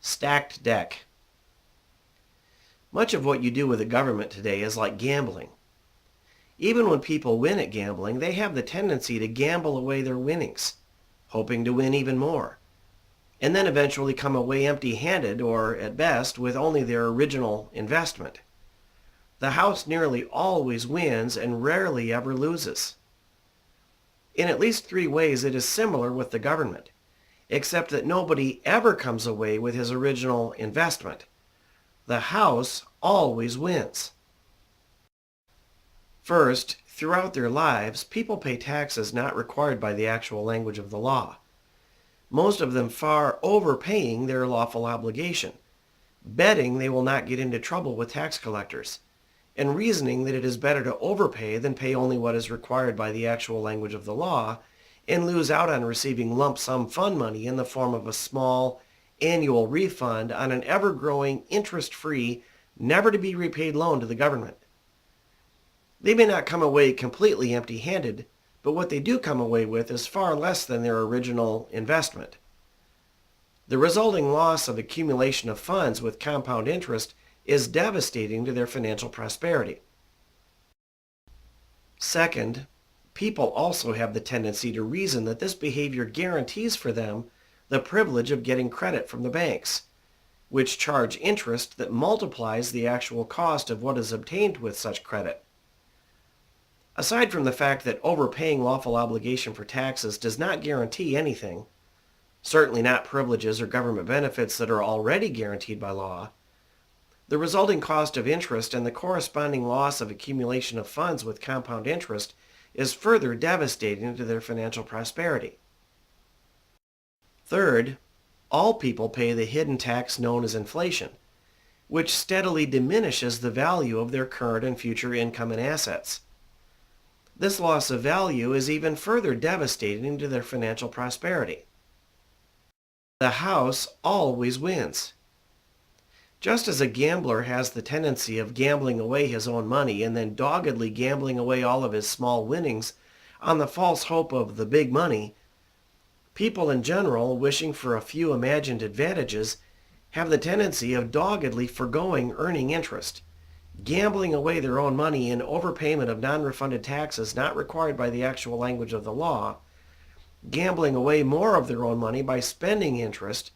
Stacked deck. Much of what you do with the government today is like gambling. Even when people win at gambling, they have the tendency to gamble away their winnings, hoping to win even more, and then eventually come away empty-handed or, at best, with only their original investment. The house nearly always wins and rarely ever loses. In at least 3 ways it is similar with the government, except that nobody ever comes away with his original investment. The house always wins. First, throughout their lives, people pay taxes not required by the actual language of the law, most of them far overpaying their lawful obligation, betting they will not get into trouble with tax collectors, and reasoning that it is better to overpay than pay only what is required by the actual language of the law and lose out on receiving lump sum fund money in the form of a small annual refund on an ever-growing interest-free, never-to-be-repaid loan to the government. They may not come away completely empty-handed, but what they do come away with is far less than their original investment. The resulting loss of accumulation of funds with compound interest is devastating to their financial prosperity. Second, people also have the tendency to reason that this behavior guarantees for them the privilege of getting credit from the banks, which charge interest that multiplies the actual cost of what is obtained with such credit. Aside from the fact that overpaying lawful obligation for taxes does not guarantee anything, certainly not privileges or government benefits that are already guaranteed by law, the resulting cost of interest and the corresponding loss of accumulation of funds with compound interest is further devastating to their financial prosperity. Third, all people pay the hidden tax known as inflation, which steadily diminishes the value of their current and future income and assets. This loss of value is even further devastating to their financial prosperity. The house always wins. Just as a gambler has the tendency of gambling away his own money and then doggedly gambling away all of his small winnings on the false hope of the big money, people in general, wishing for a few imagined advantages, have the tendency of doggedly forgoing earning interest, gambling away their own money in overpayment of non-refunded taxes not required by the actual language of the law, gambling away more of their own money by spending interest,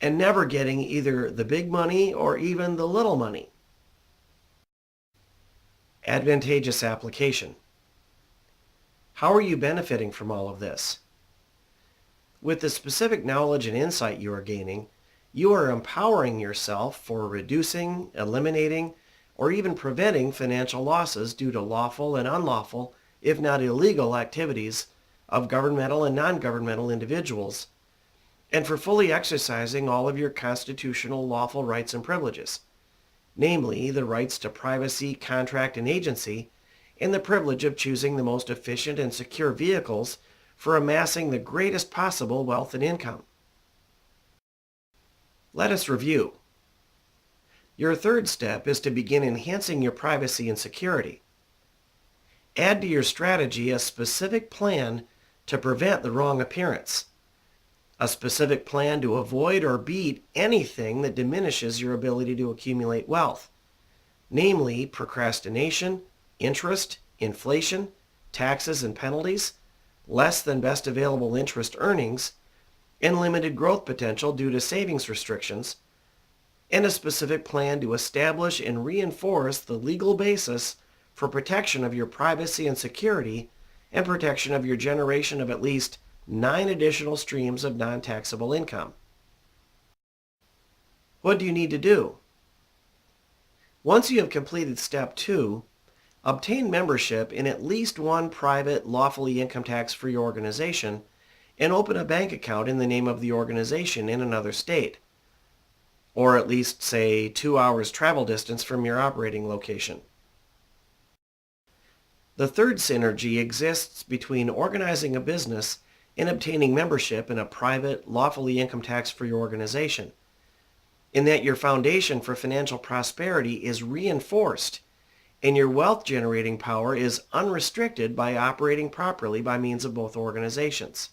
and never getting either the big money or even the little money. Advantageous application. How are you benefiting from all of this? With the specific knowledge and insight you are gaining, you are empowering yourself for reducing, eliminating, or even preventing financial losses due to lawful and unlawful, if not illegal, activities of governmental and non-governmental individuals, and for fully exercising all of your constitutional lawful rights and privileges, namely the rights to privacy, contract, and agency, and the privilege of choosing the most efficient and secure vehicles for amassing the greatest possible wealth and income. Let us review. Your third step is to begin enhancing your privacy and security. Add to your strategy a specific plan to prevent the wrong appearance, a specific plan to avoid or beat anything that diminishes your ability to accumulate wealth, namely procrastination, interest, inflation, taxes and penalties, less than best available interest earnings, and limited growth potential due to savings restrictions, and a specific plan to establish and reinforce the legal basis for protection of your privacy and security and protection of your generation of at least 9 additional streams of non-taxable income. What do you need to do? Once you have completed step 2, obtain membership in at least one private, lawfully income tax-free organization and open a bank account in the name of the organization in another state, or at least, say, 2 hours travel distance from your operating location. The third synergy exists between organizing a business and obtaining membership in a private, lawfully income tax-free organization, in that your foundation for financial prosperity is reinforced and your wealth-generating power is unrestricted by operating properly by means of both organizations.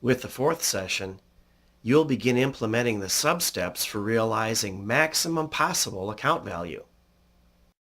With the fourth session, you'll begin implementing the sub-steps for realizing maximum possible account value.